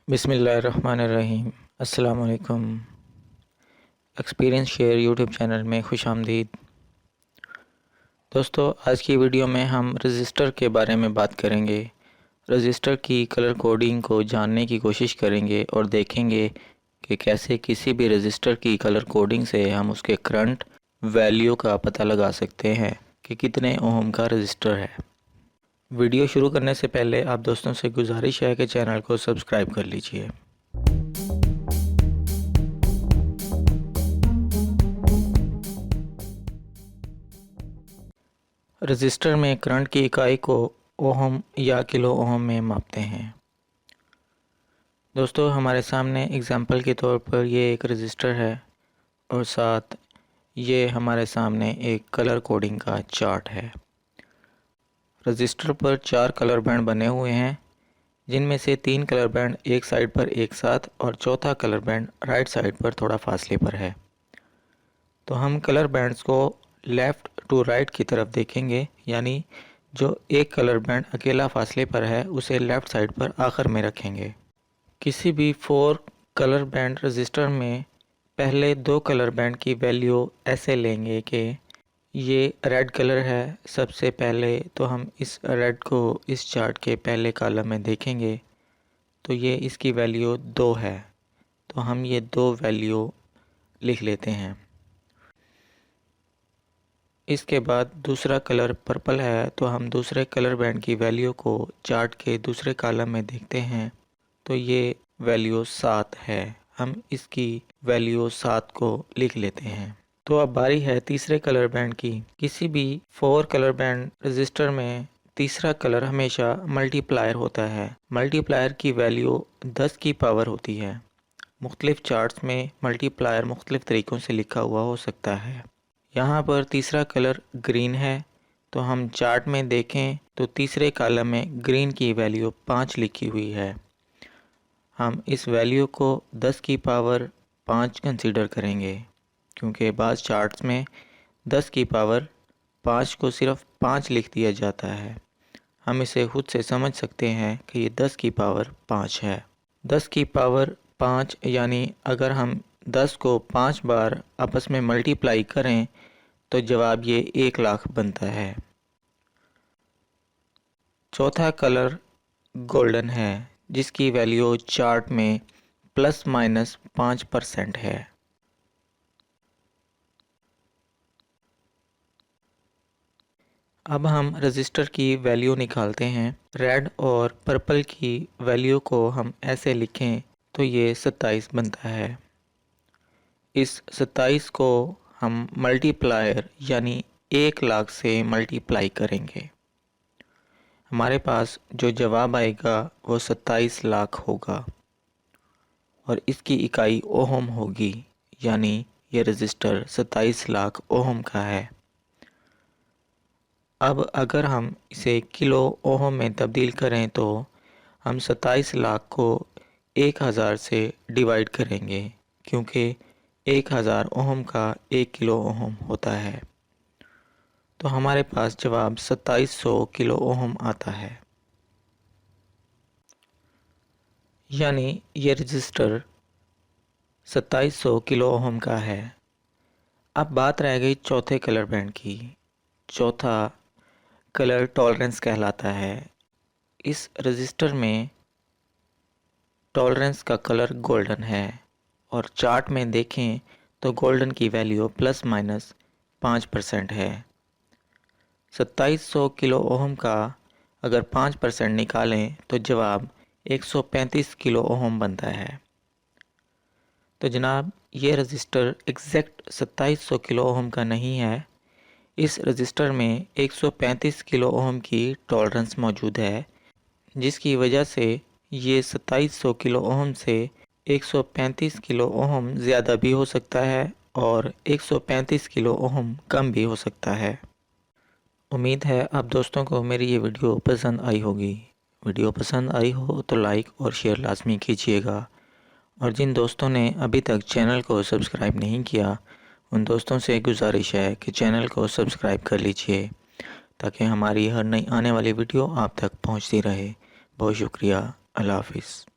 बिस्मिल्लाहिर्रहमानिर्रहीम। अस्सलाम वालेकुम। एक्सपीरियंस शेयर यूट्यूब चैनल में खुश आमदीद। दोस्तों, आज की वीडियो में हम रजिस्टर के बारे में बात करेंगे। रजिस्टर की कलर कोडिंग को जानने की कोशिश करेंगे और देखेंगे कि कैसे किसी भी रजिस्टर की कलर कोडिंग से हम उसके करंट वैल्यू का पता लगा सकते हैं कि कितने ओम का रजिस्टर है। वीडियो शुरू करने से पहले आप दोस्तों से गुजारिश है कि चैनल को सब्सक्राइब कर लीजिए। रजिस्टर में करंट की इकाई को ओहम या किलो ओहम में मापते हैं। दोस्तों, हमारे सामने एग्जांपल के तौर पर ये एक रजिस्टर है और साथ ये हमारे सामने एक कलर कोडिंग का चार्ट है। रजिस्टर पर 4 कलर बैंड बने हुए हैं, जिनमें से 3 कलर बैंड एक साइड पर एक साथ और चौथा कलर बैंड राइट साइड पर थोड़ा फासले पर है। तो हम कलर बैंड्स को लेफ़्ट टू राइट की तरफ देखेंगे, यानी जो एक कलर बैंड अकेला फासले पर है उसे लेफ़्ट साइड पर आखिर में रखेंगे। किसी भी 4 कलर बैंड रजिस्टर में पहले 2 कलर बैंड की वैल्यू ऐसे लेंगे कि ये रेड कलर है सबसे पहले, तो हम इस रेड को इस चार्ट के पहले कॉलम में देखेंगे तो ये इसकी वैल्यू 2 है, तो हम ये 2 वैल्यू लिख लेते हैं। इसके बाद दूसरा कलर पर्पल है, तो हम दूसरे कलर बैंड की वैल्यू को चार्ट के दूसरे कॉलम में देखते हैं तो ये वैल्यू 7 है, हम इसकी वैल्यू 7 को लिख लेते हैं। तो अब बारी है तीसरे कलर बैंड की। किसी भी 4 कलर बैंड रजिस्टर में तीसरा कलर हमेशा मल्टीप्लायर होता है। मल्टीप्लायर की वैल्यू 10 की पावर होती है। मुख्तलिफ चार्ट्स में मल्टीप्लायर मुख्तलिफ तरीक़ों से लिखा हुआ हो सकता है। यहाँ पर तीसरा कलर ग्रीन है, तो हम चार्ट में देखें तो तीसरे कॉलम में ग्रीन की वैल्यू 5 लिखी हुई है। हम इस वैल्यू को 10 की पावर 5 कंसीडर करेंगे, क्योंकि बाज़ चार्ट्स में 10 की पावर 5 को सिर्फ 5 लिख दिया जाता है। हम इसे खुद से समझ सकते हैं कि ये 10 की पावर 5 है। 10 की पावर 5 यानी अगर हम 10 को 5 बार आपस में मल्टीप्लाई करें तो जवाब ये 1 लाख बनता है। चौथा कलर गोल्डन है, जिसकी वैल्यू चार्ट में ±5% है। अब हम रजिस्टर की वैल्यू निकालते हैं। रेड और पर्पल की वैल्यू को हम ऐसे लिखें तो ये 27 बनता है। इस 27 को हम मल्टीप्लायर यानी 1 लाख से मल्टीप्लाई करेंगे। हमारे पास जो जवाब आएगा वो 27 लाख होगा और इसकी इकाई ओहम होगी, यानी ये रजिस्टर 27 लाख ओहम का है। अब अगर हम इसे किलो ओहम में तब्दील करें तो हम 27 लाख को 1000 से डिवाइड करेंगे, क्योंकि 1000 ओहम का 1 किलो ओहम होता है। तो हमारे पास जवाब 2700 किलो ओहम आता है, यानी ये रजिस्टर 2700 किलो ओहम का है। अब बात रह गई चौथे कलर बैंड की। चौथा कलर टॉलरेंस कहलाता है। इस रजिस्टर में टॉलरेंस का कलर गोल्डन है और चार्ट में देखें तो गोल्डन की वैल्यू ±5% है। 2700 किलो ओहम का अगर 5% निकालें तो जवाब 135 किलो ओहम बनता है। तो जनाब, ये रजिस्टर एग्जैक्ट 2700 किलो ओहम का नहीं है। इस रजिस्टर में 135 किलो ओहम की टॉलरेंस मौजूद है, जिसकी वजह से ये 2700 किलो ओहम से 135 किलो ओहम ज़्यादा भी हो सकता है और 135 किलो ओहम कम भी हो सकता है। उम्मीद है आप दोस्तों को मेरी ये वीडियो पसंद आई होगी। वीडियो पसंद आई हो तो लाइक और शेयर लाजमी कीजिएगा, और जिन दोस्तों ने अभी तक चैनल को सब्सक्राइब नहीं किया उन दोस्तों से गुजारिश है कि चैनल को सब्सक्राइब कर लीजिए, ताकि हमारी हर नई आने वाली वीडियो आप तक पहुंचती रहे। बहुत शुक्रिया। अल्लाह हाफिज़।